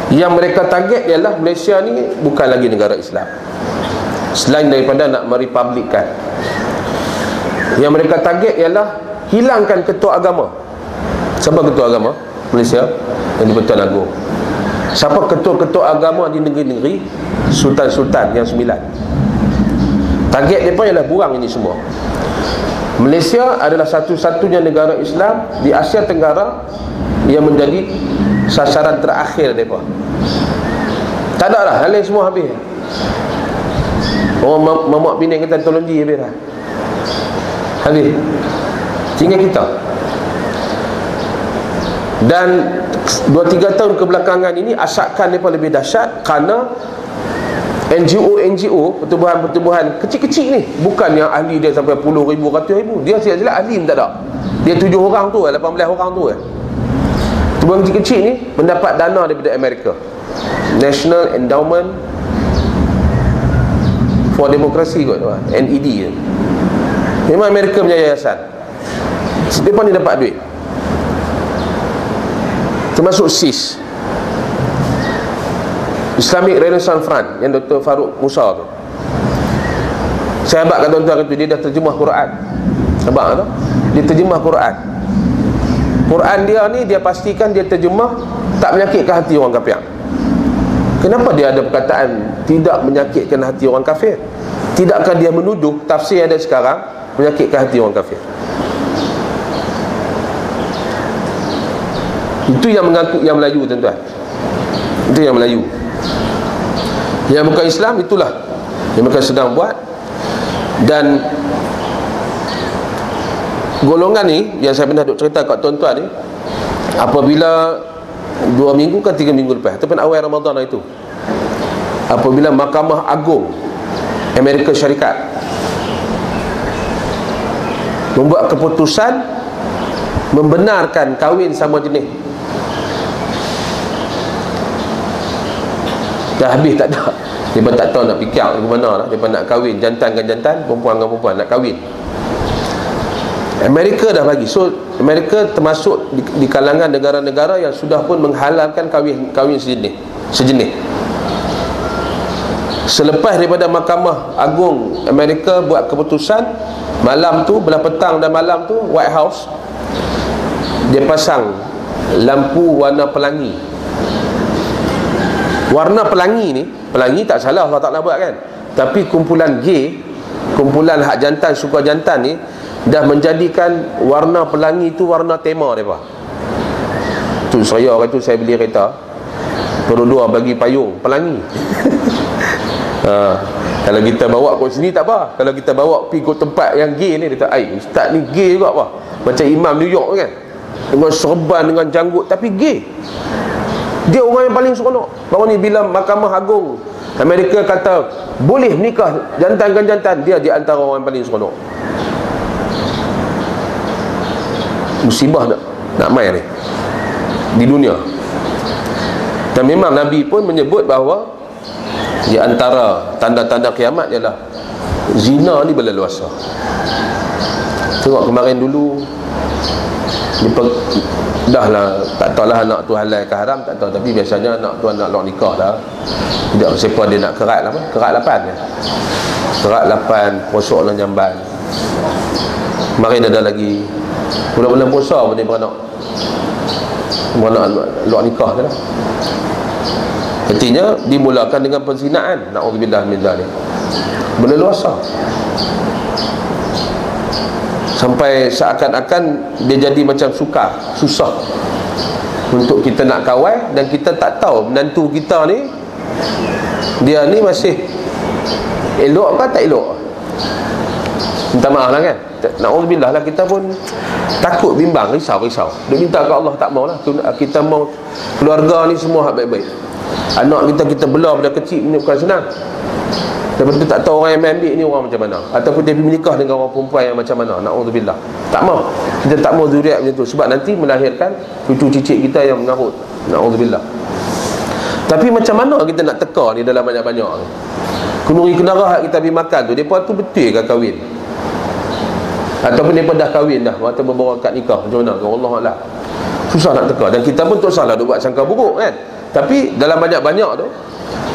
Yang mereka target ialah Malaysia ni bukan lagi negara Islam, selain daripada nak merepublikkan. Yang mereka target ialah hilangkan ketua agama. Siapa ketua agama Malaysia? Yang di-Pertuan Agong. Siapa ketua-ketua agama di negeri-negeri? Sultan-sultan yang 9. Target mereka ialah buang ini semua. Malaysia adalah satu-satunya negara Islam di Asia Tenggara yang menjadi sasaran terakhir mereka. Tak ada lah, hal lain semua habis. Orang mamak Penang kata teknologi habis dah. Habis. Tinggal kita. Dan 2-3 tahun kebelakangan ini asakan mereka lebih dahsyat kerana NGO, pertubuhan-pertubuhan kecil-kecil ni, bukan yang ahli dia sampai puluh ribu, ratus ribu. Dia silap-silap ahli tak ada. Dia 7 orang tu, 18 orang tu. Pertubuhan kecil-kecil ni mendapat dana daripada Amerika, National Endowment for Democracy kot, NED. Memang Amerika punya yayasan. Mereka ni dapat duit, termasuk SIS, Islamic Renaissance Front, yang Dr. Farouk Musa tu. Saya habaq kat tuan-tuan tu, dia dah terjemah Quran. Habaq tu, dia terjemah Quran. Quran dia ni, dia pastikan dia terjemah tak menyakitkan hati orang kafir. Kenapa dia ada perkataan tidak menyakitkan hati orang kafir? Tidakkah dia menuduh tafsir yang ada sekarang menyakitkan hati orang kafir? Itu yang mengaku yang Melayu, tuan-tuan. Itu yang Melayu. Yang bukan Islam, itulah yang mereka sedang buat. Dan golongan ni, yang saya pernah duk cerita kat tuan-tuan ni, apabila 2 minggu ke 3 minggu lepas, ataupun awal Ramadan itu, apabila Mahkamah Agung Amerika Syarikat membuat keputusan membenarkan kahwin sama jenis, dah habis, tak ada. Mereka tak tahu nak fikir ke mana lah. Mereka nak kahwin jantan dengan jantan, perempuan dengan perempuan, nak kahwin. Amerika dah bagi. So Amerika termasuk di kalangan negara-negara yang sudah pun menghalalkan kahwin sejenis. Selepas daripada Mahkamah Agung Amerika buat keputusan, malam tu, belah petang dan malam tu, White House dia pasang lampu warna pelangi. Warna pelangi ni, pelangi tak salah Allah Ta'ala buat kan, tapi kumpulan gay, kumpulan hak jantan, suka jantan ni dah menjadikan warna pelangi tu warna tema mereka. Tu saya kata, saya beli kereta berdua bagi payung pelangi. Kalau kita bawa kat sini tak apa, kalau kita bawa pergi ke tempat yang gay ni, dia kata, "Ai, ustaz ni gay juga apa?" Macam imam New York kan, dengan serban, dengan janggut, tapi gay. Dia orang yang paling seronok. Baru ni bila Mahkamah Agung Amerika kata boleh menikah jantan dengan jantan, dia di antara orang yang paling seronok. Musibah nak main ni di dunia. Dan memang Nabi pun menyebut bahawa di antara tanda-tanda kiamat ialah zina ni berleluasa. Tengok kemarin dulu dah lah, tak tahulah anak tu halal ke haram, tak tahu, tapi biasanya anak tu anak lok nikah dah. Tidak siapa dia nak kerat apa? Kerat 8 ya. Kerat 8 posok dalam jamban. Kemarin ada lagi bulan-bulan puasa pun dia beranak lok nikah dah. Artinya dimulakan dengan perzinaan. Na'udzubillah min dzalik. Berleluasa. Sampai seakan-akan dia jadi macam susah untuk kita nak kawal, dan kita tak tahu menantu kita ni, dia ni masih elok ke tak elok. Minta maaf lah kan, na'udzubillah lah, kita pun takut, bimbang, risau. Dia minta ke Allah, tak mau lah. Kita mau keluarga ni semua baik-baik. Anak kita bela pada kecil ni bukan senang. Lepas tu tak tahu orang yang ambil ni orang macam mana, ataupun dia menikah dengan orang perempuan yang macam mana. Na'udzubillah. Tak mau. Kita tak mau zuriat macam tu, sebab nanti melahirkan cucu cicit kita yang mengarut. Na'udzubillah. Tapi macam mana kita nak teka ni dalam banyak-banyak ni? Kenuri kenara kita pergi makan tu, mereka tu betul ke kahwin? Ataupun mereka dah kahwin dah, atau berbawa kat nikah, macam mana? Allah Allah. Susah nak teka. Dan kita pun tak salah buat sangka buruk kan. Tapi dalam banyak-banyak tu,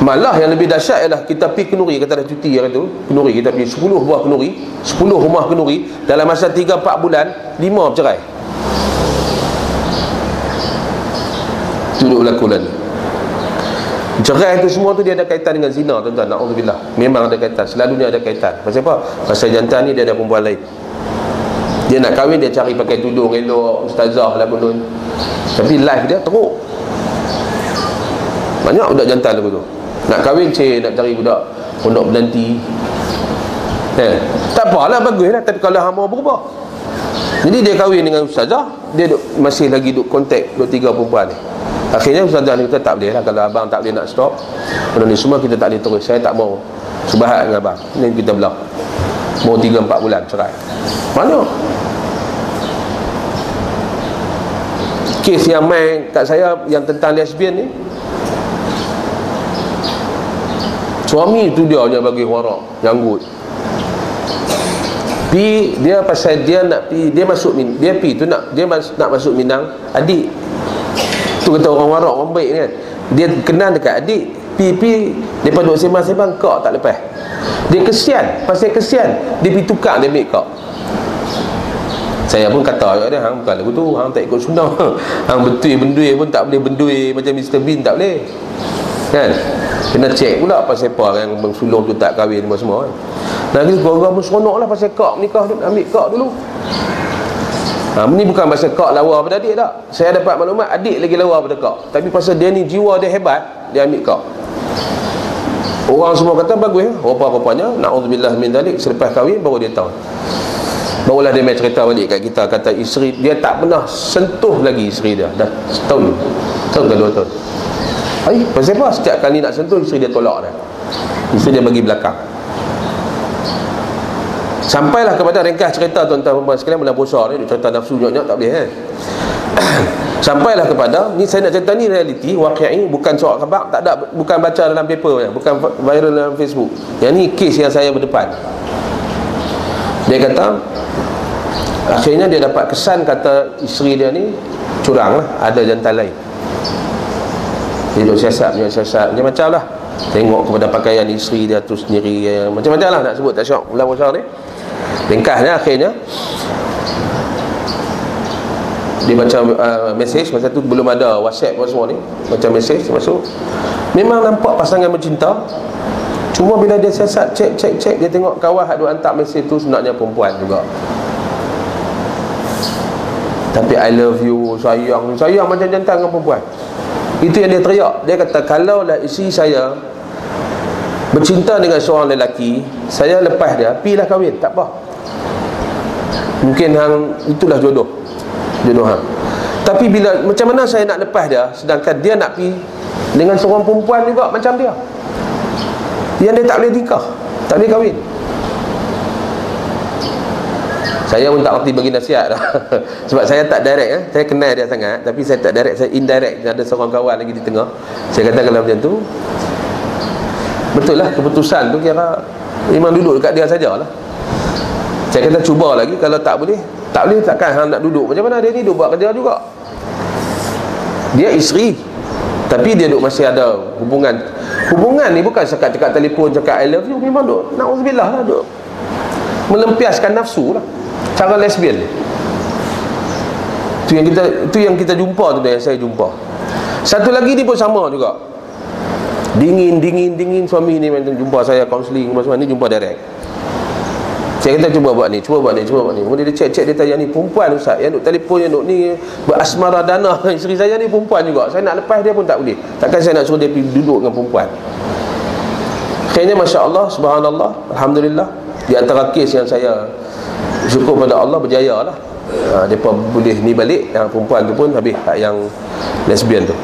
malah yang lebih dahsyat ialah kita pergi kenduri, kata dah cuti hari tu, kenduri, kita pergi 10 buah kenduri, 10 rumah kenduri, dalam masa 3-4 bulan 5 bercerai. Itu berlaku lah ni. Cerai tu semua tu dia ada kaitan dengan zina, tuan-tuan. Na'udzubillah. Memang ada kaitan, selalunya ada kaitan. Pasal apa? Pasal jantan ni dia ada perempuan lain. Dia nak kahwin, dia cari pakai tudung elok, ustazah lah pun. Tapi life dia teruk. Banyak budak jantan lagu tu. Nak kahwin, nak cari budak pondok penanti. Tak apalah, baguslah. Tapi kalau hang mau berubah, jadi dia kahwin dengan ustazah, dia masih lagi duk kontak 2-3 perempuan ni. Akhirnya ustazah ni kata, tak boleh lah, kalau abang tak boleh nak stop benda ni semua, kita tak boleh terus. Saya tak mau sebahat dengan abang. Ni kita belah. Mau 3-4 bulan cerai. Mana? Kes yang main kat saya yang tentang lesbian ni, suami tu dia yang bagi warak, janggut. Pi dia pasal dia nak pi, dia masuk dia pi tu nak nak masuk Minang, adik tu kata orang warak, orang baik kan, dia kenal dekat adik, pi depa duk sembang-sembang, kak tak lepas. Dia kesian, pasal kesian dia pi tukar dia ambil kak. Saya pun kata dia, hang bukan lagu tu, hang tak ikut sunnah. Hang bendui pun tak boleh bendui macam Mr. Bean, tak boleh. Kan? Kena cek pula pasal apa yang Bang Sulong tu tak kahwin semua kan. Lagi keluarga pun seronok lah pasal kak nikah, ambil kak dulu. Ini bukan pasal kak lawa pada adik tak. Saya dapat maklumat adik lagi lawa pada kak. Tapi pasal dia ni jiwa dia hebat, dia ambil kak. Orang semua kata bagus. Rupa-rupanya na'udzubillah min dalik, selepas kahwin baru dia tahu. Barulah dia main cerita balik kat kita, kata isteri dia tak pernah sentuh lagi isteri dia dah setahun ke 2 tahun. Pasal apa? Setiap kali nak sentuh, isteri dia tolak dah. Isteri dia bagi belakang. Sampailah kepada ringkas cerita tuan-tuan perempuan sekalian, bulan puasa ni cerita nafsu nyok-nyok tak boleh kan. Sampailah kepada ni, saya nak cerita ni realiti waqi'i, bukan soal khabar, tak ada, bukan baca dalam paper, bukan viral dalam Facebook. Yang ni kes yang saya berdepan. Dia kata akhirnya dia dapat kesan, kata isteri dia ni curang lah, ada jantan lain. Dia duk siasat macam-macam lah. Tengok kepada pakaian isteri dia tu sendiri, macam-macam lah nak sebut, tak syok bulan puasa ni. Ringkasnya akhirnya dia baca mesej, masa tu belum ada WhatsApp apa semua ni, baca mesej masuk, memang nampak pasangan bercinta. Cuma bila dia siasat, cek dia tengok kawan hak duk hantar mesej tu sebenarnya perempuan juga. Tapi I love you, sayang macam jantan dengan perempuan. Itu yang dia teriak. Dia kata, kalau lah isteri saya bercinta dengan seorang lelaki, saya lepas dia, pilah kahwin, tak apa. Mungkin hang itulah jodoh hang. Tapi bila macam mana saya nak lepas dia, sedangkan dia nak pergi dengan seorang perempuan juga macam dia, yang dia tak boleh nikah, tak boleh kahwin. Saya pun tak reti bagi nasihat dah. Sebab saya tak direct saya kenal dia sangat, tapi saya tak direct, saya indirect. Ada seorang kawan lagi di tengah. Saya kata kalau macam tu, betul lah keputusan tu kira memang duduk dekat dia sajalah. Saya kata cuba lagi, kalau tak boleh takkan hang nak duduk. Macam mana dia ni duk buat kerja juga. Dia isteri, tapi dia duk masih ada hubungan ni, bukan sekat cakap telefon, cakap I love you, memang duk na'udzubillah lah, duk melempiaskan nafsu lah, cara lesbian. Itu yang kita jumpa tu, yang saya jumpa. Satu lagi ni pun sama juga, dingin suami ni macam jumpa saya kaunseling semua ni, jumpa direct. Saya kata cuba buat ni. Kemudian dia cek dia tanya, ni perempuan ustaz, yang duk telefon, yang duk ni berasmara dana isteri saya ni perempuan juga. Saya nak lepas dia pun tak boleh. Takkan saya nak suruh dia pergi duduk dengan perempuan. Akhirnya masya-Allah, subhanallah, alhamdulillah, di antara kes yang saya syukur pada Allah, berjaya lah. Mereka boleh ni balik, yang perempuan tu pun habis, yang lesbian tu.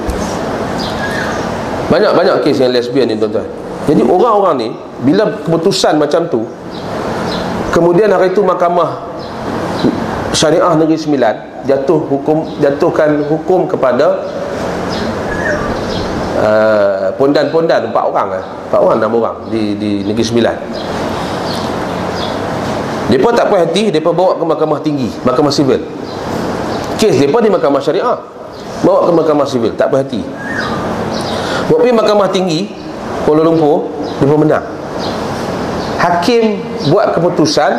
Banyak kes yang lesbian ni tuan-tuan. Jadi orang-orang ni bila keputusan macam tu, kemudian hari itu Mahkamah Syariah Negeri Sembilan jatuhkan hukum kepada pondan-pondan 4 orang 6 orang di Negeri Sembilan. Mereka tak puas hati, mereka bawa ke Mahkamah Tinggi, Mahkamah Sivil. Kes mereka di Mahkamah Syariah, bawa ke Mahkamah Sivil, tak puas hati. Buat pergi mahkamah tinggi Kuala Lumpur, dia pun menang. Hakim buat keputusan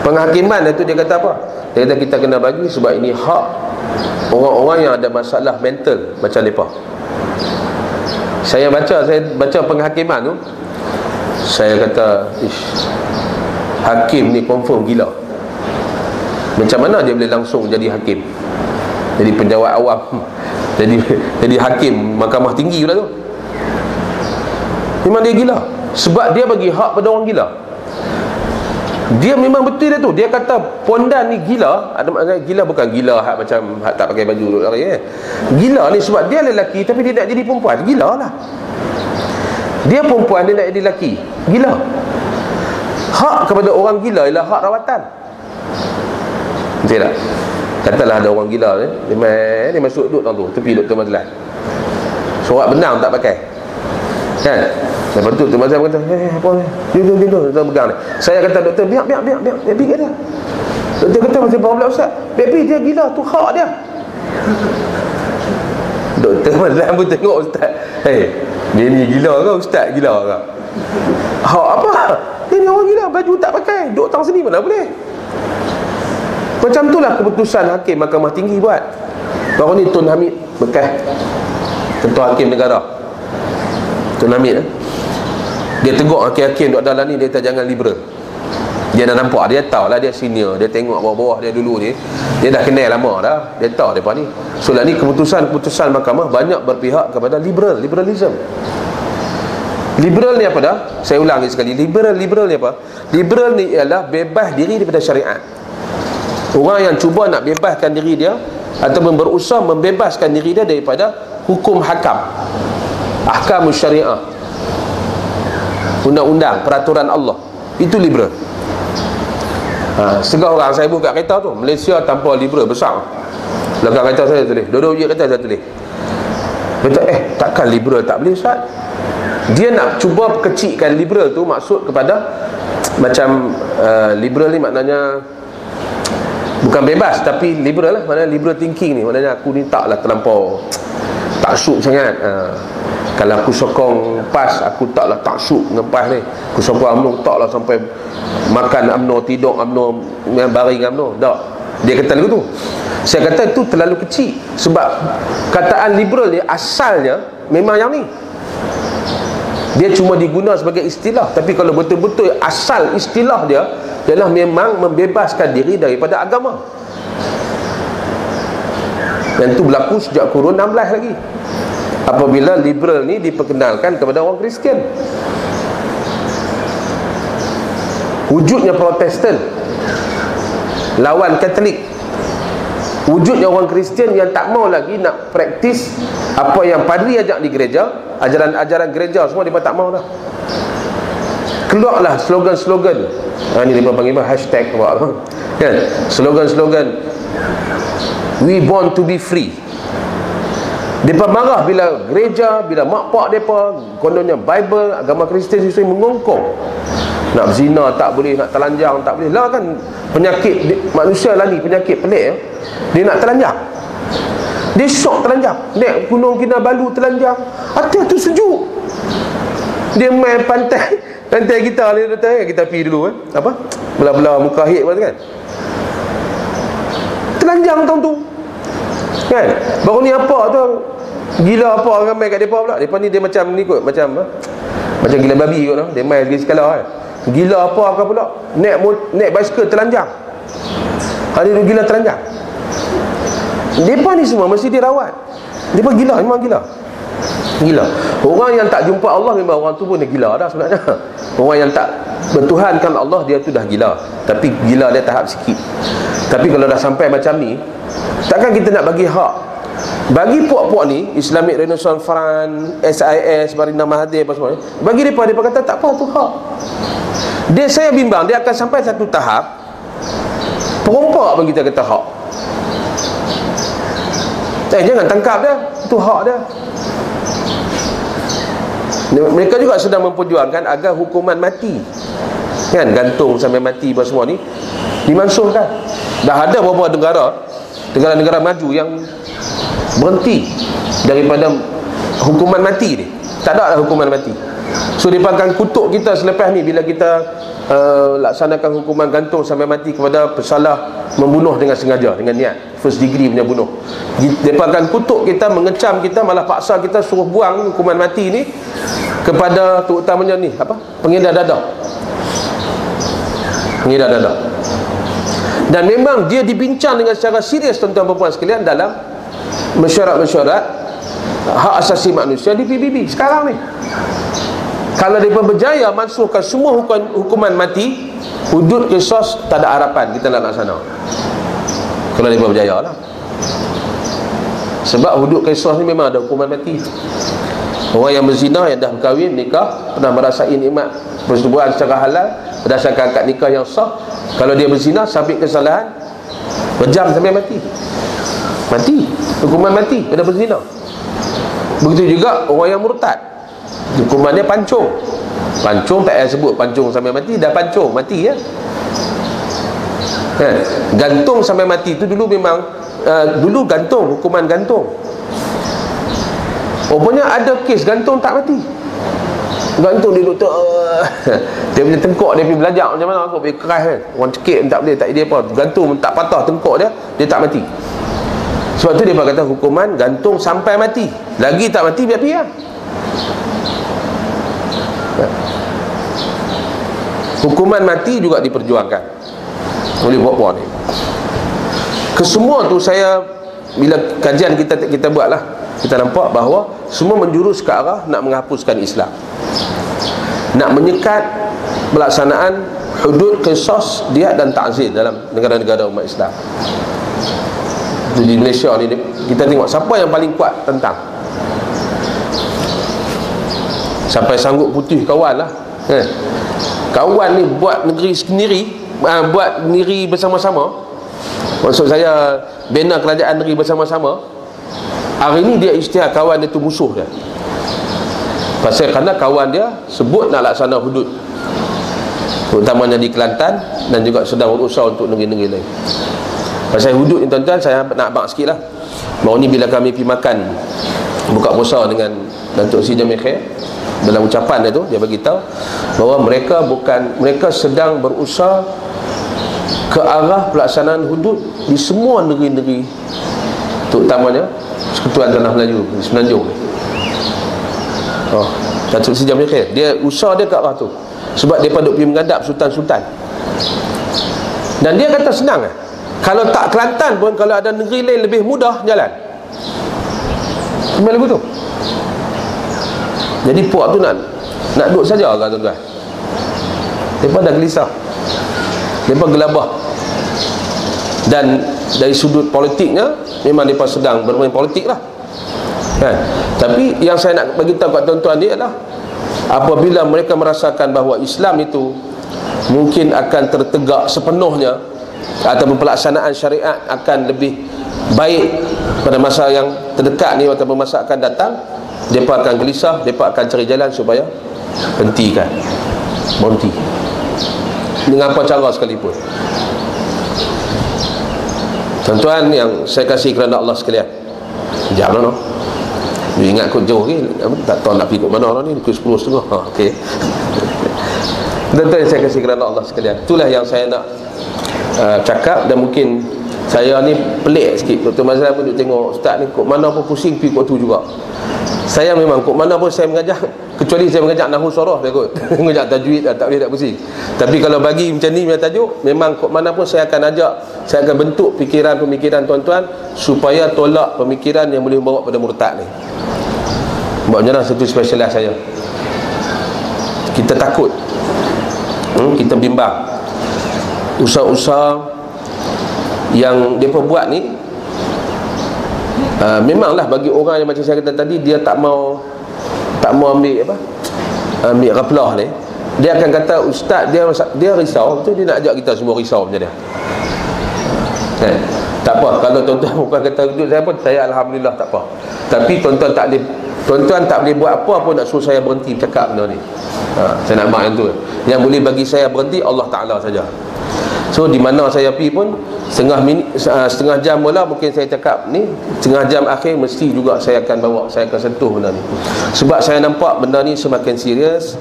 penghakiman itu, dia kata apa? Dia kata kita kena bagi sebab ini hak orang-orang yang ada masalah mental macam mereka. Saya baca penghakiman tu, saya kata, hakim ni confirm gila. Macam mana dia boleh langsung jadi hakim, jadi penjawat awam, jadi hakim mahkamah tinggi pula tu? Memang dia gila. Sebab dia bagi hak pada orang gila. Dia memang betul dia tu. Dia kata Pondan ni gila. Ada maknanya gila bukan gila hak macam hak tak pakai baju duduk lari Gila ni sebab dia lelaki tapi dia nak jadi perempuan. Gila lah. Dia perempuan, dia nak jadi lelaki. Gila. Hak kepada orang gila ialah hak rawatan. Betul tak? Katalah ada orang gila ni, dia masuk duduk tu tepi Dr. Mazlan. Surat benang tak pakai, kan? Lepas tu Dr. Mazlan kata, apa ni? Dia pegang ni. Saya kata, doktor, biar pergi kat dia. Doktor kata, macam bawah pula ustaz, biar pergi, dia gila, tu hak dia. Dr. Mazlan pun tengok ustaz, dia ni gila ke ustaz gila ke? Hak apa? Dia ni orang gila, baju tak pakai, duduk tang sini mana boleh. Macam itulah keputusan hakim mahkamah tinggi buat. Baru ni Tun Hamid bekas Ketua Hakim Negara, Tun Hamid dia tegur hakim-hakim duduk dalam ni. Dia kata jangan liberal. Dia dah nampak, dia tahu lah, dia senior, dia tengok bawah-bawah dia dulu ni, dia dah kenal lama dah, dia tahu mereka ni. So lah ni keputusan mahkamah banyak berpihak kepada liberalism. Liberal ni apa dah? Saya ulangi sekali, liberal ni apa? Liberal ni ialah bebas diri daripada syariat. Orang yang cuba nak bebaskan diri dia ataupun berusaha membebaskan diri dia daripada hukum hakam, ahkam syariah, undang-undang, peraturan Allah, itu liberal. Setengah orang saya buka kereta tu, Malaysia tanpa liberal besar. Belakang kereta saya tulis, dua-dua je kereta saya tulis. Kata takkan liberal tak boleh ustaz? Dia nak cuba kecilkan liberal tu, maksud kepada macam liberal ni maknanya bukan bebas tapi liberal lah. Maknanya liberal thinking ni, maknanya aku ni taklah terlampau taksub sangat. Kalau aku sokong PAS, aku taklah taksub dengan PAS ni. Aku sokong UMNO, taklah sampai makan UMNO, tidur UMNO, baring UMNO. Tak. Dia kata lagu tu. Saya kata itu terlalu kecil. Sebab kataan liberal ni asalnya memang yang ni. Dia cuma diguna sebagai istilah. Tapi kalau betul-betul asal istilah dia ialah memang membebaskan diri daripada agama. Dan itu berlaku sejak kurun 16 lagi, apabila liberal ni diperkenalkan kepada orang Kristian. Wujudnya Protestan lawan Katolik, wujudnya orang Kristian yang tak mau lagi nak praktis apa yang padri ajak di gereja, ajaran-ajaran gereja semua mereka tak mau dah. Keluarlah slogan-slogan, ni mereka panggil hashtag apa, kan? Slogan-slogan we born to be free. Mereka marah bila gereja, bila mak pak mereka kononnya Bible, agama Kristian sesuai mengongkong. Nak berzina tak boleh, nak telanjang tak boleh. Lah kan penyakit manusia lah ni, penyakit pelik dia nak telanjang. Dia syok telanjang. Naik Gunung Kinabalu telanjang. Hati tu sejuk. Dia main pantai kita ni, kita pergi dulu apa? Belah-belah muka hit kan. Telanjang tahun tu. Kan? Baru ni apa tu? Gila apa ramai kat depa pula. Depa ni dia macam ni kot, macam gila babi kot tu. Dia main lagi skala kan. Gila apa pula? Naik basikal telanjang. Hari tu gila telanjang. Depa ni semua mesti dirawat. Depa gila, memang gila. Gila. Orang yang tak jumpa Allah memang orang tu pun dia gila dah sebenarnya. Orang yang tak bertuhankan Allah, dia tu dah gila. Tapi gila dia tahap sikit. Tapi kalau dah sampai macam ni, takkan kita nak bagi hak. Bagi puak-puak ni, Islamic Renaissance Front, SIS, Barinda Mahathir apa semua, bagi mereka kata tak apa tu hak. Saya bimbang dia akan sampai satu tahap perompak pun kita kata hak. Jangan tangkap dia, itu hak dia. Mereka juga sedang memperjuangkan agar hukuman mati, kan, gantung sampai mati apa semua ni dimansuhkan. Dah ada beberapa negara maju yang berhenti daripada hukuman mati ni. Tak ada lah hukuman mati. So dia akan kutuk kita selepas ni bila kita laksanakan hukuman gantung sampai mati kepada pesalah membunuh dengan sengaja, dengan niat first degree punya bunuh. Dia akan kutuk kita, mengecam kita, malah paksa kita suruh buang hukuman mati ni kepada terutamanya ni apa? Pengedar dadah. Pengedar dadah. Dan memang dia dibincang dengan secara serius tuan-tuan dan puan sekalian dalam mesyuarat-mesyuarat hak asasi manusia di PBB sekarang ni. Kalau mereka berjaya mansuhkan semua hukuman mati, hudud qisas, tak ada harapan kita nak laksana. Kalau mereka berjaya lah. Sebab hudud qisas ni memang ada hukuman mati. Orang yang berzina, yang dah berkahwin, nikah, pernah merasai nikmat persetubuhan secara halal berdasarkan akad nikah yang sah, kalau dia berzina, sabit kesalahan, rejam sampai mati. Mati, hukuman mati pada berzina. Begitu juga orang yang murtad, hukumannya pancung. Pancung tak payah sebut pancung sampai mati, dah pancung, mati ya. Gantung sampai mati itu dulu memang dulu gantung, hukuman gantung. Rupanya ada kes gantung tak mati. Gantung dia doktor dia punya tengkok dia pergi belajar macam mana, aku pergi keras kan, orang cekik tak boleh, tak dia apa, gantung tak patah tengkok dia, dia tak mati. Sebab tu dia kata hukuman gantung sampai mati. Lagi tak mati biar pergi lah. Hukuman mati juga diperjuangkan oleh puak-puak ni. Kesemua tu saya, bila kajian kita buat lah, kita nampak bahawa semua menjurus ke arah nak menghapuskan Islam, nak menyekat pelaksanaan hudud, qisas, diyat dan ta'zir dalam negara-negara umat Islam. Di Malaysia ni kita tengok siapa yang paling kuat tentang, sampai sanggup putih kawan lah. Kawan ni buat negeri sendiri, buat negeri bersama-sama. Maksud saya bina kerajaan negeri bersama-sama. Hari ni dia isytihar kawan dia tu musuh dia. Pasal kerana kawan dia sebut nak laksana hudud, terutamanya di Kelantan, dan juga sedang berusaha untuk negeri-negeri lain. Pasal hudud ni tuan-tuan, saya nak abang sikit lah. Baru ni bila kami pergi makan buka puasa dengan Datuk Seri Jamil Khair, dalam ucapan dia tu dia bagi tahu bahawa mereka sedang berusaha ke arah pelaksanaan hudud di semua negeri-negeri, terutamanya Persekutuan Tanah Melayu di Semenanjung. Datuk Seri Jamil Khair, dia usaha dia ke arah tu. Sebab dia duk pergi menghadap sultan-sultan. Dan dia kata senang lah. Kalau tak Kelantan pun, kalau ada negeri lain lebih mudah jalan. Memang lagu tu. Jadi puak tu nak duduk saja kan tuan-tuan. Mereka dah gelisah, mereka gelabah. Dan dari sudut politiknya memang mereka sedang bermain politik lah. Tapi yang saya nak bagi tahu kat tuan-tuan ni adalah, apabila mereka merasakan bahawa Islam itu mungkin akan tertegak sepenuhnya, atau pelaksanaan syariat akan lebih baik pada masa yang terdekat ni atau masa akan datang, mereka akan gelisah, mereka akan cari jalan supaya hentikan, berhenti dengan apa cara sekalipun. Tuan-tuan yang saya kasih kerana Allah sekalian, jangan dia ingat kot jauh ke, tak tahu nak pergi kot mana lah ni, pukul 10.30. Okey. Tuan-tuan yang saya kasih kerana Allah sekalian, itulah yang saya nak cakap. Dan mungkin saya ni pelik sikit. Dr. Mazlan pun duk tengok ustaz ni kok mana pun pusing pergi kok tu juga. Saya memang kok mana pun saya mengajar, kecuali saya mengajar nahwu soroh saya kot mengajar tajwid tak boleh tak pusing. Tapi kalau bagi macam ni punya tajuk, memang kok mana pun saya akan ajak, saya akan bentuk pemikiran tuan-tuan supaya tolak pemikiran yang boleh membawa pada murtad ni. Buatnya satu spesialis saya. Kita takut, kita bimbang. Usaha-usaha yang mereka buat ni, memanglah bagi orang yang macam saya kata tadi, dia tak mau ambil ambil raplah ni, dia akan kata ustaz dia risau, betul, dia nak ajak kita semua risau macam dia. Tak apa, kalau tuan-tuan bukan kata duduk saya pun, saya alhamdulillah tak apa. Tapi tuan-tuan tak boleh buat apa pun nak suruh saya berhenti bercakap benda ni. Saya nak mak yang tu. Yang boleh bagi saya berhenti Allah Ta'ala saja. So di mana saya pergi pun setengah jam mula mungkin saya cakap ni, setengah jam akhir mesti juga saya akan bawa, saya akan sentuh benda ni. Sebab saya nampak benda ni semakin serius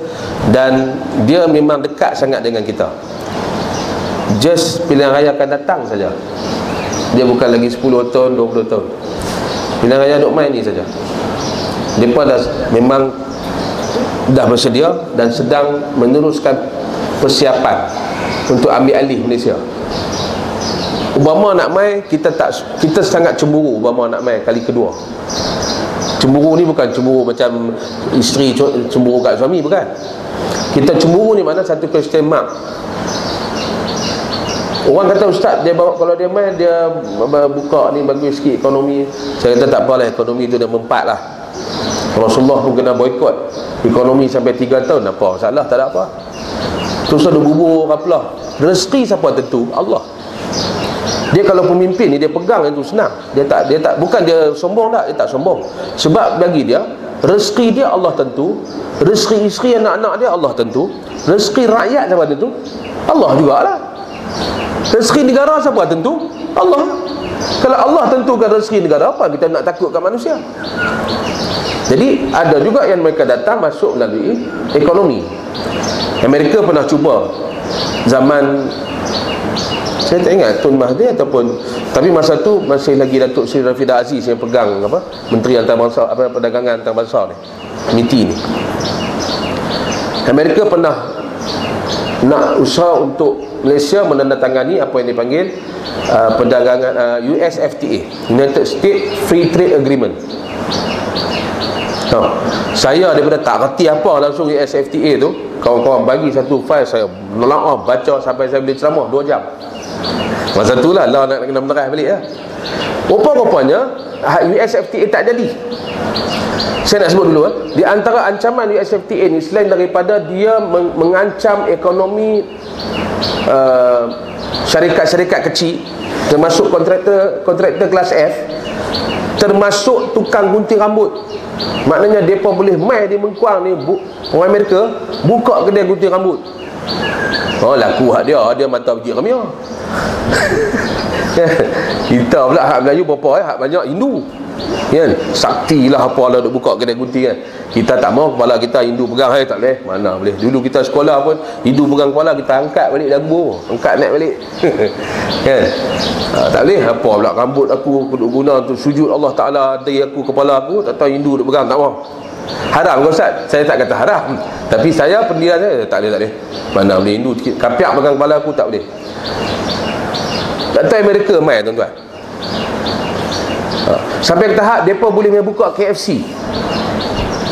dan dia memang dekat sangat dengan kita. Just pilihan raya akan datang saja. Dia bukan lagi 10 tahun, 20 tahun. Pilihan raya duk main ni saja. Mereka memang dah bersedia dan sedang meneruskan persiapan untuk ambil alih Malaysia. Obama nak mai, kita sangat cemburu Obama nak mai kali kedua. Cemburu ni bukan cemburu macam isteri cemburu kat suami, bukan. Kita cemburu ni mana satu question mark. Orang kata ustaz dia bawa, kalau dia main dia buka ni bagus sikit ekonomi. Saya kata tak apalah, ekonomi tu dah mempat lah. Rasulullah pun kena boykot ekonomi sampai 3 tahun. Apa masalah, tak ada apa. Terus ada bubur apalah. Rezeki siapa tentu? Allah. Dia kalau pemimpin ni dia pegang itu senang. Dia tak bukan dia sombong tak, dia tak sombong. Sebab bagi dia rezeki dia Allah tentu, rezeki isteri anak-anak dia Allah tentu, rezeki rakyat siapa tentu? Allah jugalah. Rezeki negara siapa tentu? Allah. Kalau Allah tentukan rezeki negara, apa kita nak takut kat manusia? Jadi ada juga yang mereka datang masuk melalui ekonomi. Amerika pernah cuba zaman, saya tak ingat Tun Mahathir ataupun, tapi masa tu masih lagi Datuk Seri Rafidah Aziz yang pegang Menteri Antarabangsa, Perdagangan Antarabangsa ni, MITI ni. Amerika pernah nak usaha untuk Malaysia menandatangani apa yang dipanggil perdagangan USFTA, United States Free Trade Agreement. Saya daripada tak reti apa langsung USFTA tu, kawan-kawan bagi satu file, saya menolak baca sampai saya boleh ceramah 2 jam. Masa tu lah nak kena menerah balik lah. Rupa-rupanya USFTA tak jadi. Saya nak sebut dulu di antara ancaman USFTA ni, selain daripada dia mengancam ekonomi syarikat-syarikat kecil, termasuk kontraktor kelas F, termasuk tukang gunting rambut. Maknanya mereka boleh mai di Mengkuang ni, orang Amerika buka kedai gunting rambut. Oh, laku hak dia mata biji ramia. Kita pula hak Melayu berapa hak banyak Hindu. Kan? Sakti lah apa lah duk buka kedai gunting kan. Kita tak mau kepala kita Hindu pegang, tak boleh. Mana boleh. Dulu kita sekolah pun Hindu pegang kepala, kita angkat balik dagu, angkat naik balik. Kan? Tak boleh. Apa pula rambut aku duk guna untuk sujud Allah Taala, dari aku kepala aku, tak tahu Hindu duk pegang, tak mau. Haram ke Ustaz? Saya tak kata haram, tapi saya pendirian saya tak boleh. Mana boleh Hindu kapiak pegang kepala aku, tak boleh. Tak tahu Amerika mai tuan-tuan. Sampai ke tahap mereka boleh buka KFC.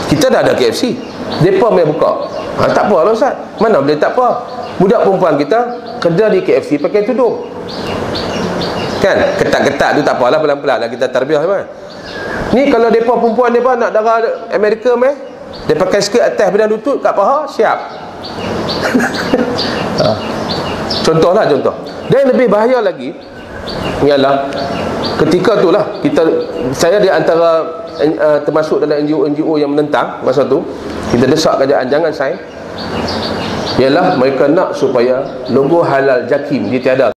Kita dah ada KFC, mereka mai buka. Tak apa lah Ustaz. Mana boleh tak apa. Budak perempuan kita kerja di KFC pakai tudung. Kan? Ketat-ketat tu tak apalah, pelan-pelan lah kita tarbiyah kan. Ni kalau mereka perempuan mereka nak darah Amerika mai, dia pakai skirt atas bidang lutut kat paha, siap. Contohlah contoh. Dan lebih bahaya lagi ialah ketika itulah saya di antara termasuk dalam NGO yang menentang masa tu, kita desak kerajaan jangan sign, ialah mereka nak supaya logo halal JAKIM ditiadakan.